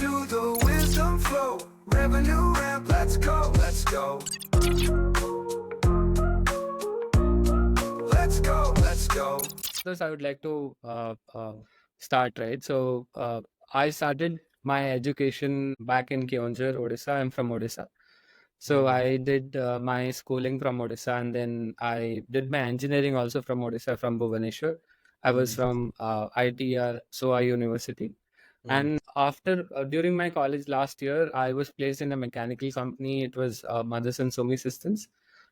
to the wisdom flow. Revenue ramp, let's go, let's go. Let's go, let's go. First, I would like to start, right? So, I started my education back in Keonjhar, Odisha. I'm from Odisha. So, I did my schooling from Odisha, and then I did my engineering also from Odisha, from Bhubaneswar. I was from ITR, SOA University. And after, during my college last year, I was placed in a mechanical company. It was Mothers and Sumi Systems.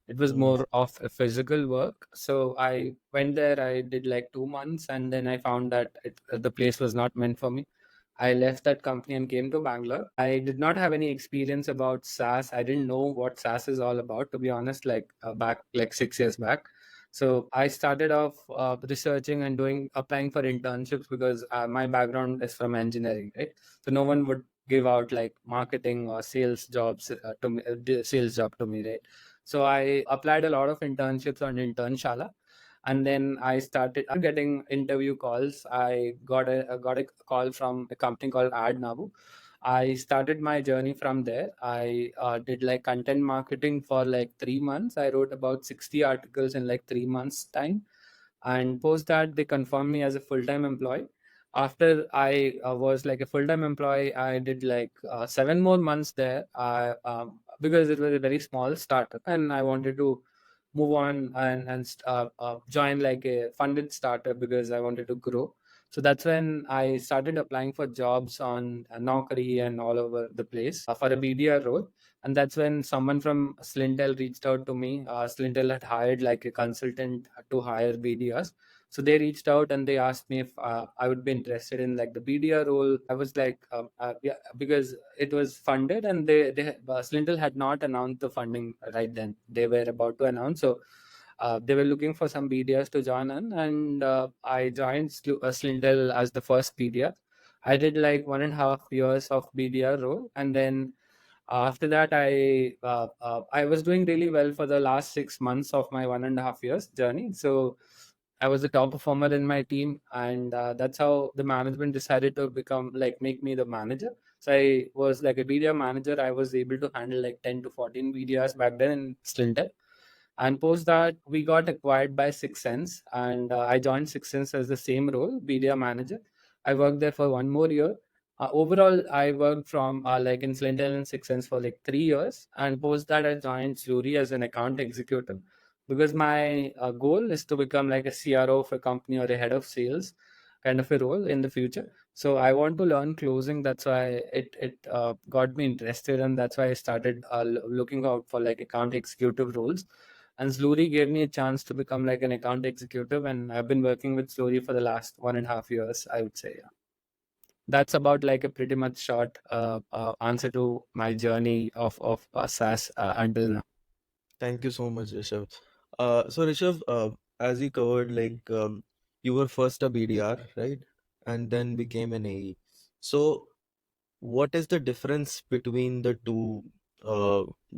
It was more of a physical work. So I went there, I did like 2 months, and then I found that the place was not meant for me. I left that company and came to Bangalore. I did not have any experience about SaaS. I didn't know what SaaS is all about, to be honest, like back like 6 years back. So I started off researching and applying for internships because my background is from engineering, right? So no one would give out like marketing or sales jobs to me, sales job to me, right? So I applied a lot of internships on Internshala, and then I started getting interview calls. I got a call from a company called AdNavu. I started my journey from there. I did like content marketing for like 3 months. I wrote about 60 articles in like 3 months time, and post that they confirmed me as a full-time employee. After I was like a full-time employee, I did like 7 more months there, because it was a very small startup and I wanted to move on and join like a funded startup because I wanted to grow. So that's when I started applying for jobs on Naukri and all over the place for a BDR role. And that's when someone from Slintel reached out to me. Slintel had hired like a consultant to hire BDRs. So they reached out and they asked me if I would be interested in like the BDR role. I was like, yeah, because it was funded and Slintel had not announced the funding right then. They were about to announce. So they were looking for some BDRs to join in, and I joined Slintel as the first BDR. I did like 1.5 years of BDR role, and then after that, I was doing really well for the last 6 months of my 1.5 years journey. So I was the top performer in my team, and that's how the management decided to make me the manager. So I was like a BDR manager. I was able to handle like 10 to 14 BDRs back then in Slintel. And post that, we got acquired by Six Sense, and I joined Six Sense as the same role, BDR manager. I worked there for 1 more year. Overall, I worked from like in Slintel and Six Sense for like 3 years, and post that I joined Zluri as an account executive because my goal is to become like a CRO of a company or a head of sales kind of a role in the future. So I want to learn closing. That's why it got me interested, and that's why I started looking out for like account executive roles. And Zluri gave me a chance to become like an account executive, and I've been working with Zluri for the last 1.5 years, I would say. Yeah. That's about like a pretty much short answer to my journey of SaaS until now. Thank you so much, Rishav. So Rishav, as you covered, you were first a BDR, right? And then became an AE. So what is the difference between the two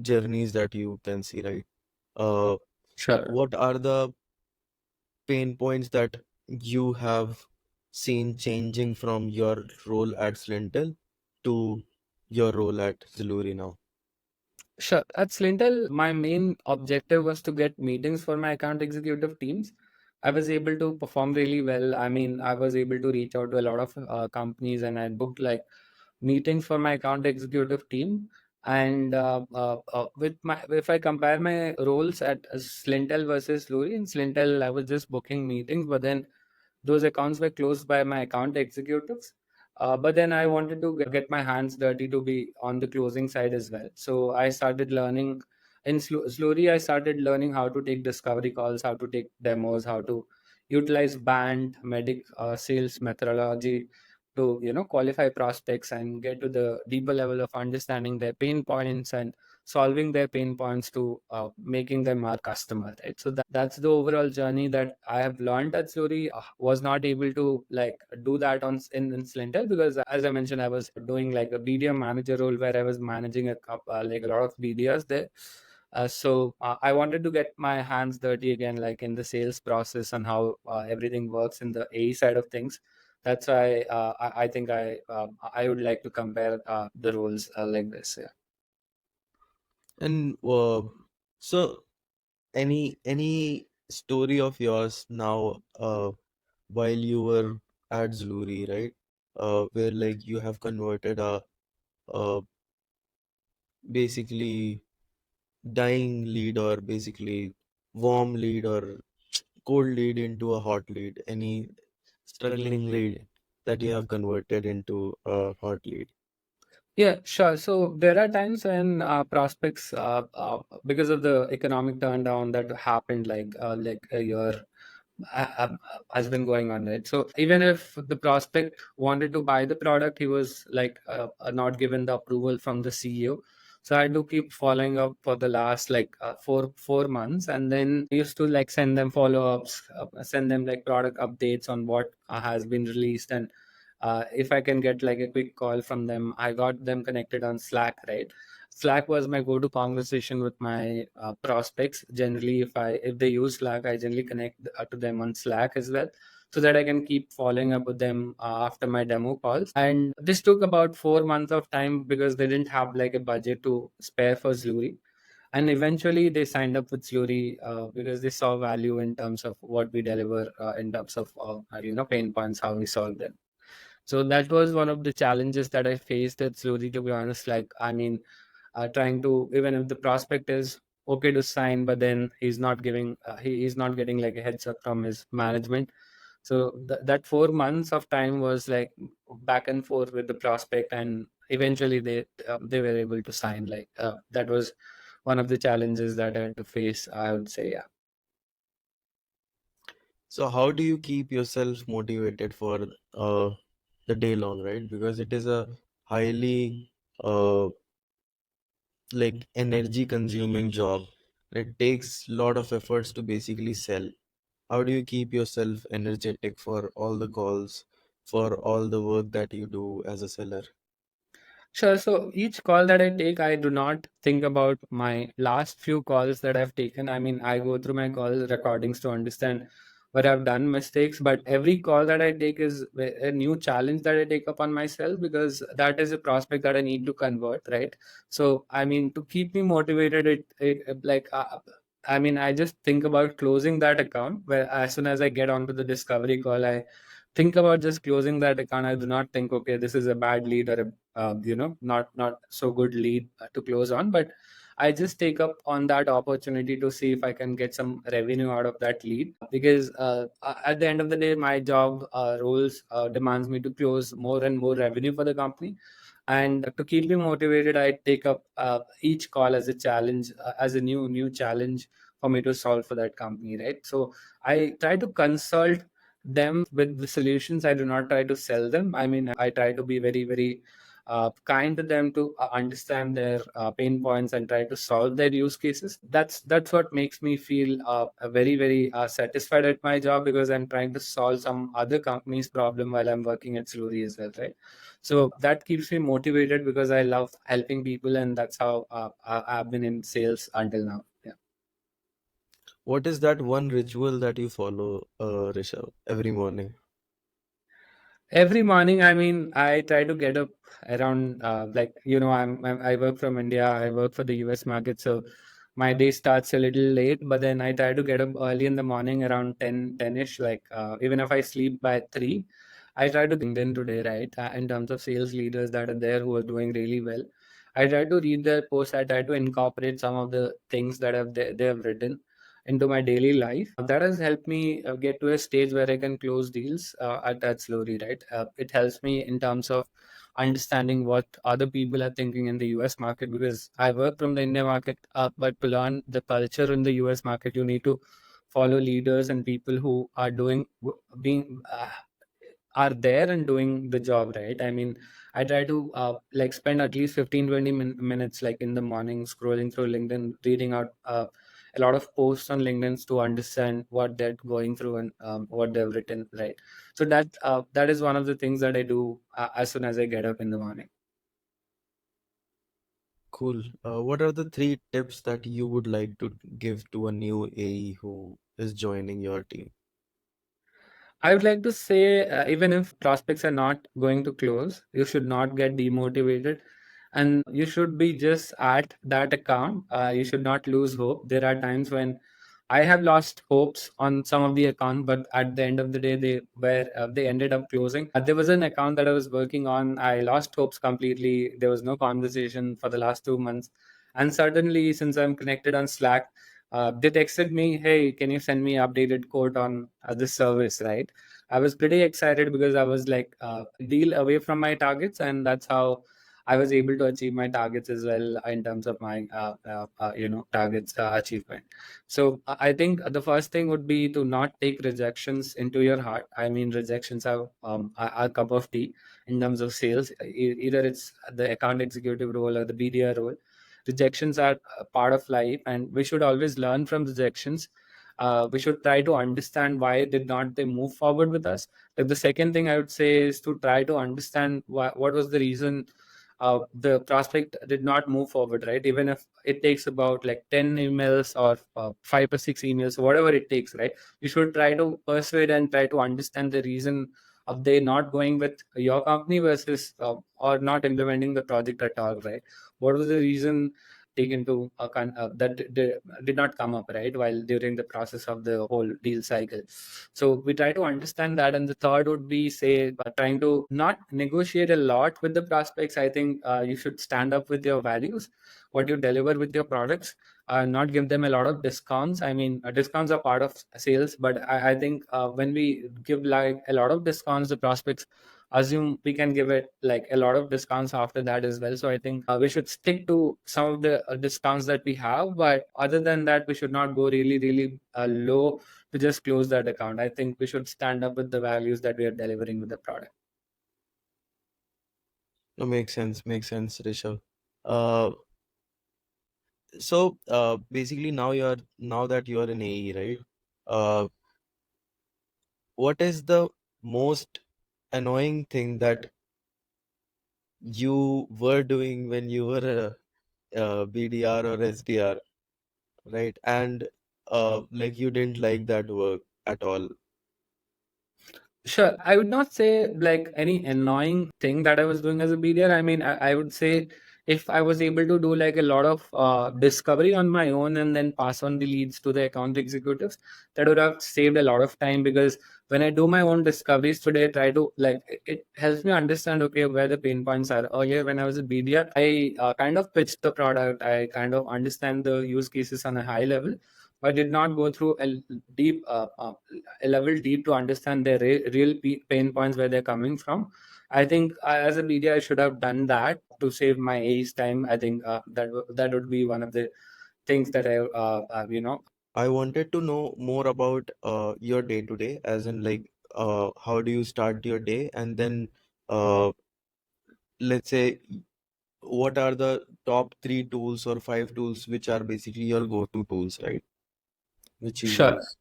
journeys that you can see, right? Uh, Sure. what are the pain points that you have seen changing from your role at Slintel to your role at Zluri now? Sure. At Slintel, my main objective was to get meetings for my account executive teams. I was able to perform really well. I mean, I was able to reach out to a lot of companies, and I booked like meetings for my account executive team. And with my, if I compare my roles at Slintel versus Luri, in Slintel, I was just booking meetings, but then those accounts were closed by my account executives. But then I wanted to get my hands dirty to be on the closing side as well. So I started learning slowly. I started learning how to take discovery calls, how to take demos, how to utilize band, medic, sales methodology to qualify prospects and get to the deeper level of understanding their pain points and solving their pain points to making them our customer, right? So that's the overall journey that I have learned at Slowly. Was not able to like do that in Slintel because, as I mentioned, I was doing like a BDM manager role where I was managing like a lot of BDRs there. So I wanted to get my hands dirty again, like in the sales process and how everything works in the AE side of things. That's why I think I would like to compare the roles like this. Yeah. And so any story of yours now while you were at Zluri, right? Where like you have converted a basically dying lead or basically warm lead or cold lead into a hot lead. Any struggling lead that you have converted into a hot lead? Yeah, sure. So there are times when prospects, because of the economic turndown that happened like a year has been going on, right? So even if the prospect wanted to buy the product, he was like not given the approval from the CEO. So I had to keep following up for the last like 4 months, and then I used to like send them follow-ups, send them like product updates on what has been released, and if I can get like a quick call from them, I got them connected on Slack, right? Slack was my go-to conversation with my prospects. Generally, if they use Slack, I generally connect to them on Slack as well, so that I can keep following up with them after my demo calls. And this took about 4 months of time because they didn't have like a budget to spare for Zluri. And eventually, they signed up with Zluri because they saw value in terms of what we deliver, in terms of pain points, how we solve them. So that was one of the challenges that I faced at Zluri, to be honest. Like, I mean, trying to, even if the prospect is okay to sign, but then he's not getting like a heads up from his management. So that 4 months of time was like back and forth with the prospect, and eventually they were able to sign. Like that was one of the challenges that I had to face, I would say. Yeah. So how do you keep yourself motivated for the day long, right? Because it is a highly uh, like energy consuming job. It takes a lot of efforts to basically sell. How do you keep yourself energetic for all the calls, for all the work that you do as a seller? Sure. So each call that I take, I do not think about my last few calls that I've taken. I mean, I go through my call recordings to understand where I've done mistakes, but every call that I take is a new challenge that I take upon myself, because that is a prospect that I need to convert, right? So, I mean, to keep me motivated, I mean, I just think about closing that account where as soon as I get onto the discovery call, I think about just closing that account. I do not think, okay, this is a bad lead or a not so good lead to close on, but I just take up on that opportunity to see if I can get some revenue out of that lead, because at the end of the day, my job roles demands me to close more and more revenue for the company. And to keep me motivated, I take up each call as a challenge, as a new challenge for me to solve for that company, right? So I try to consult them with the solutions. I do not try to sell them. I mean, I try to be very kind to them, to understand their pain points and try to solve their use cases. That's what makes me feel very satisfied at my job, because I'm trying to solve some other company's problem while I'm working at Zluri as well, right? So that keeps me motivated because I love helping people, and that's how I've been in sales until now. Yeah. What is that one ritual that you follow, Rishabh, every morning? Every morning, I mean, I try to get up around I work from India. I work for the US market, so my day starts a little late. But then I try to get up early in the morning around 10 ish. Like even if I sleep by 3, I try to LinkedIn today, right? In terms of sales leaders that are there who are doing really well, I try to read their posts. I try to incorporate some of the things that they have written into my daily life. That has helped me get to a stage where I can close deals at that slowly, right? It helps me in terms of understanding what other people are thinking in the US market, because I work from the India market, but to learn the culture in the US market, you need to follow leaders and people who are being are there and doing the job, right? I mean, I try to like spend at least 15-20 minutes like in the morning scrolling through LinkedIn, reading out a lot of posts on LinkedIn to understand what they're going through and what they've written, right? So that is one of the things that I do as soon as I get up in the morning. Cool. What are the three tips that you would like to give to a new AE who is joining your team? I would like to say, even if prospects are not going to close, you should not get demotivated, and you should be just at that account. You should not lose hope. There are times when I have lost hopes on some of the account, but at the end of the day, they ended up closing. There was an account that I was working on. I lost hopes completely. There was no conversation for the last 2 months, and suddenly, since I'm connected on Slack, they texted me, "Hey, can you send me updated quote on this service?" Right? I was pretty excited because I was like a deal away from my targets, and that's how I was able to achieve my targets as well in terms of my targets achievement. So I think the first thing would be to not take rejections into your heart. I mean, rejections are a cup of tea in terms of sales. Either it's the account executive role or the BDR role. Rejections are a part of life, and we should always learn from rejections. We should try to understand why did not they move forward with us. Like the second thing I would say is to try to understand what was the reason the prospect did not move forward, right? Even if it takes about like 10 emails or 5 or 6 emails, whatever it takes, right? You should try to persuade and try to understand the reason of they not going with your company versus or not implementing the project at all, right? What was the reason taken to did not come up, right, while during the process of the whole deal cycle. So we try to understand that. And the third would be, say, trying to not negotiate a lot with the prospects. I think you should stand up with your values, what you deliver with your products, not give them a lot of discounts. I mean, discounts are part of sales, but I think when we give like a lot of discounts, the prospects assume we can give it like a lot of discounts after that as well. So I think we should stick to some of the discounts that we have, but other than that, we should not go really, really low to just close that account. I think we should stand up with the values that we are delivering with the product. No, makes sense, Rishabh. Uh, so basically now that you are in AE, right? Uh, what is the most annoying thing that you were doing when you were a BDR or SDR, right? And like you didn't like that work at all. Sure. I would not say like any annoying thing that I was doing as a BDR. I mean, I would say if I was able to do like a lot of discovery on my own and then pass on the leads to the account executives, that would have saved a lot of time. Because when I do my own discoveries today, I try to like it helps me understand, okay, where the pain points are. Earlier, when I was a BDR, I kind of pitched the product. I kind of understand the use cases on a high level, but I did not go through deep a level deep to understand their real pain points, where they're coming from. I think as a media, I should have done that to save my age time. I think that would be one of the things that I. I wanted to know more about your day to day, as in like how do you start your day, and then uh, let's say what are the top three tools or five tools which are basically your go-to tools, right? Which you Sure. use.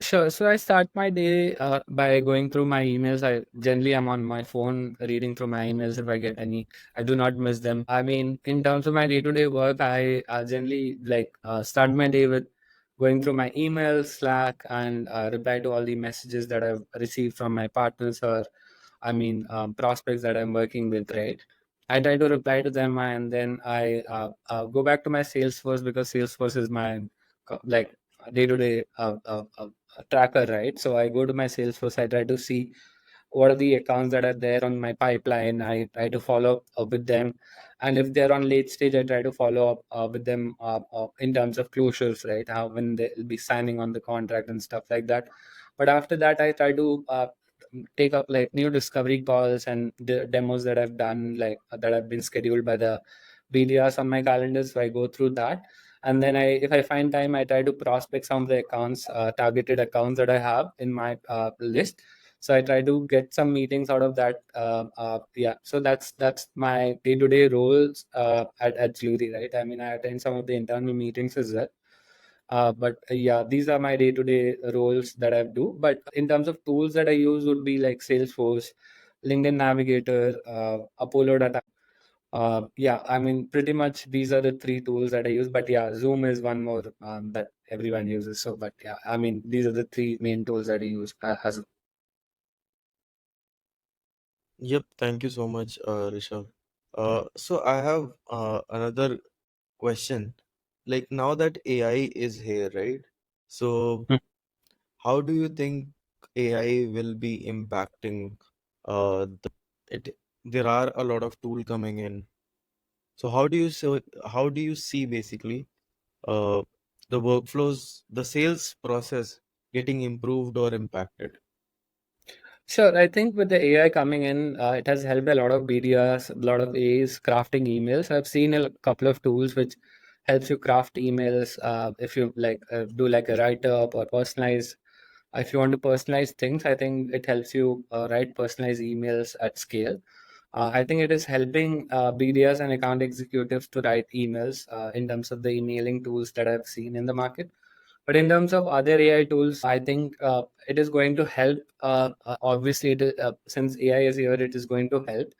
Sure. So I start my day by going through my emails. I generally am on my phone reading through my emails if I get any. I do not miss them. I mean, in terms of my day-to-day work, I generally like start my day with going through my emails, Slack, and reply to all the messages that I've received from my partners or prospects that I'm working with, right? I try to reply to them, and then I go back to my Salesforce, because Salesforce is my like day-to-day tracker, right? So I go to my Salesforce, I try to see what are the accounts that are there on my pipeline. I try to follow up with them, and if they're on late stage, I try to follow up with them in terms of closures, right? How when they'll be signing on the contract and stuff like that. But after that, I try to take up like new discovery calls and the demos that I've done, like that have been scheduled by the BDRs on my calendar. So I go through that, and then if I find time, I try to prospect some of the accounts, targeted accounts that I have in my list. So I try to get some meetings out of that. Yeah, so that's my day-to-day roles at Zluri, right? I mean, I attend some of the internal meetings as well. But yeah, these are my day-to-day roles that I do. But in terms of tools that I use would be like Salesforce, LinkedIn Navigator, Apollo Data. Yeah, I mean, pretty much these are the three tools that I use. But yeah, Zoom is one more that everyone uses. So, but yeah, I mean, these are the three main tools that I use as Yep, thank you so much, Rishabh. So I have another question. Like now that AI is here, right? So Hmm. how do you think AI will be impacting it? There are a lot of tool coming in. So how do you see basically uh the workflows, the sales process getting improved or impacted? Sure. I think with the AI coming in, it has helped a lot of BDRs, a lot of AEs crafting emails. I've seen a couple of tools which helps you craft emails. If you like do like a write up or personalize. If you want to personalize things, I think it helps you write personalized emails at scale. I think it is helping BDRs and account executives to write emails in terms of the emailing tools that I've seen in the market. But in terms of other AI tools, I think it is going to help. Obviously, since AI is here, it is going to help.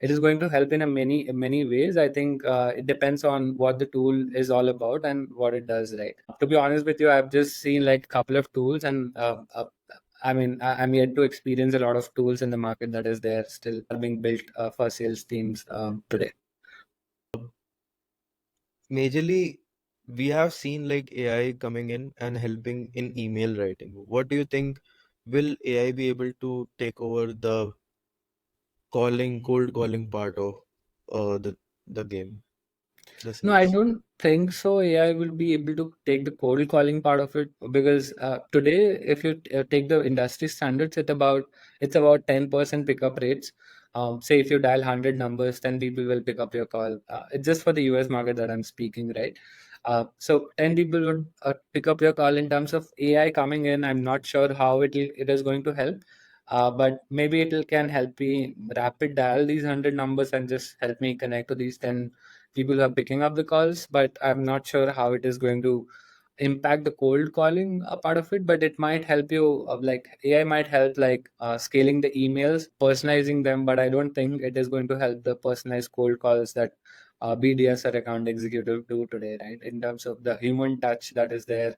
It is going to help in a many ways. I think it depends on what the tool is all about and what it does. Right. To be honest with you, I've just seen like a couple of tools, and I mean, I'm yet to experience a lot of tools in the market that is there still are being built for sales teams today. Majorly, we have seen like AI coming in and helping in email writing. What do you think? Will AI be able to take over the cold calling part of the game, the No, I sales? don't think so. AI will be able to take the cold calling part of it because today, if you take the industry standards, it's about 10% pickup rates. Say if you dial 100 numbers, 10 people will pick up your call. It's just for the US market that I'm speaking, right? So 10 people would pick up your call. In terms of AI coming in, I'm not sure how it is going to help. But maybe can help me rapid dial these 100 numbers and just help me connect to these 10 people are picking up the calls, but I'm not sure how it is going to impact the cold calling part of it. But it might help you, like AI might help, like scaling the emails, personalizing them. But I don't think it is going to help the personalized cold calls that BDS or account executive do today, right? In terms of the human touch that is there,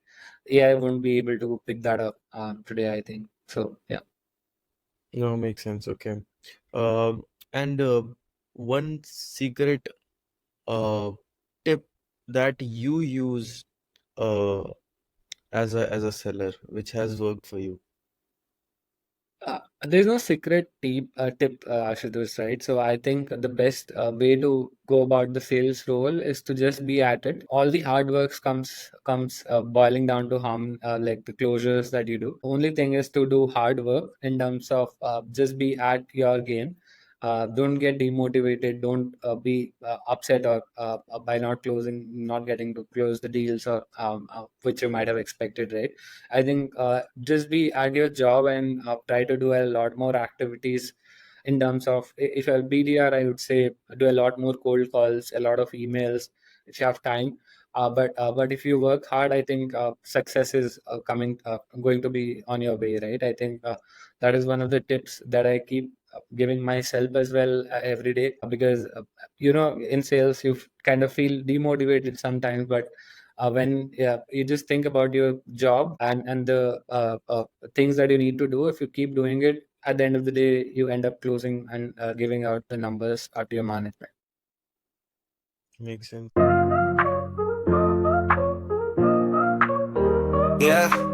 AI won't be able to pick that up today, I think. So, yeah. No, makes sense. Okay. Um, and one secret uh tip that you use uh as a seller, which has worked for you. There's no secret tip, Ashutosh, right? So I think the best way to go about the sales role is to just be at it. All the hard works comes boiling down to like the closures that you do. Only thing is to do hard work in terms of just be at your game. Don't get demotivated. Don't be upset or by not getting to close the deals or which you might have expected, right? I think just be at your job and try to do a lot more activities in terms of if you're a BDR, I would say do a lot more cold calls, a lot of emails if you have time. But if you work hard, I think success is going to be on your way, right? I think that is one of the tips that I keep giving myself as well every day because in sales you kind of feel demotivated sometimes, but when you just think about your job and the things that you need to do, if you keep doing it, at the end of the day you end up closing and giving out the numbers to your management. Makes sense. Yeah.